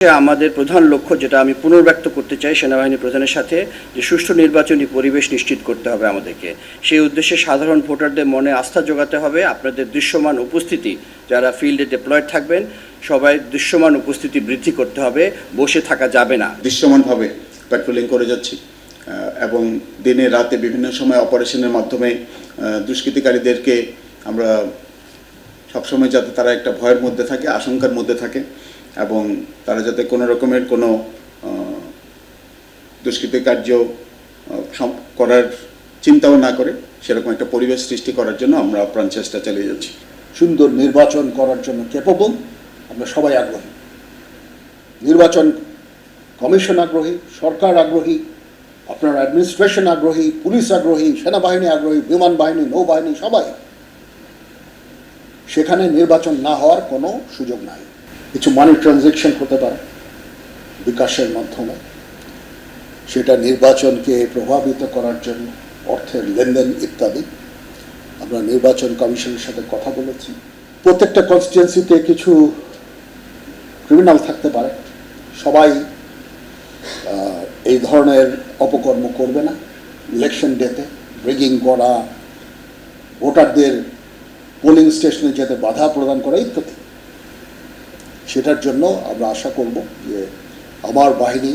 আমাদের প্রধান লক্ষ্য, যেটা আমি পুনর্ব্যক্ত করতে চাই সেনাবাহিনী প্রধানের সাথে, যে সুষ্ঠু নির্বাচনী পরিবেশ নিশ্চিত করতে হবে আমাদেরকে। সেই উদ্দেশ্যে সাধারণ ভোটারদের মনে আস্থা জোগাতে হবে। আপনাদের দৃশ্যমান উপস্থিতি, যারা ফিল্ডে ডিপ্লয়েড থাকবেন, সবাই দৃশ্যমান উপস্থিতি বৃদ্ধি করতে হবে, বসে থাকা যাবে না। দৃশ্যমানভাবে প্যাট্রোলিং করে যাচ্ছি এবং দিনে রাতে বিভিন্ন সময় অপারেশনের মাধ্যমে দুষ্কৃতিকারীদেরকে আমরা সবসময় যাতে তারা একটা ভয়ের মধ্যে থাকে, আশঙ্কার মধ্যে থাকে এবং তারা যাতে কোনো রকমের কোনো দুষ্কৃতি কার্য করার চিন্তাও না করে, সেরকম একটা পরিবেশ সৃষ্টি করার জন্য আমরা আপ্রাণ চেষ্টা চালিয়ে যাচ্ছি। সুন্দর নির্বাচন করার জন্য ক্যাপেবল আমরা সবাই আগ্রহী। নির্বাচন কমিশন আগ্রহী, সরকার আগ্রহী, আপনার অ্যাডমিনিস্ট্রেশন আগ্রহী, পুলিশ আগ্রহী, সেনাবাহিনী আগ্রহী, বিমান বাহিনী, নৌবাহিনী, সবাই। সেখানে নির্বাচন না হওয়ার কোনো সুযোগ নাই। কিছু মানি ট্রানজ্যাকশন হতে পারে বিকাশের মাধ্যমে, সেটা নির্বাচনকে প্রভাবিত করার জন্য, অর্থের লেনদেন ইত্যাদি। আমরা নির্বাচন কমিশনের সাথে কথা বলেছি। প্রত্যেকটা কনস্টিটুয়েন্সিতে কিছু ক্রিমিনাল থাকতে পারে, সবাই এই ধরনের অপকর্ম করবে না। ইলেকশন ডেতে রিগিং করা, ভোটারদের পোলিং স্টেশনে যেতে বাধা প্রদান করা ইত্যাদি। সেটার জন্য আমরা আশা করব যে আমার বাহিনী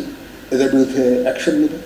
এদের বিরুদ্ধে অ্যাকশন নেবে।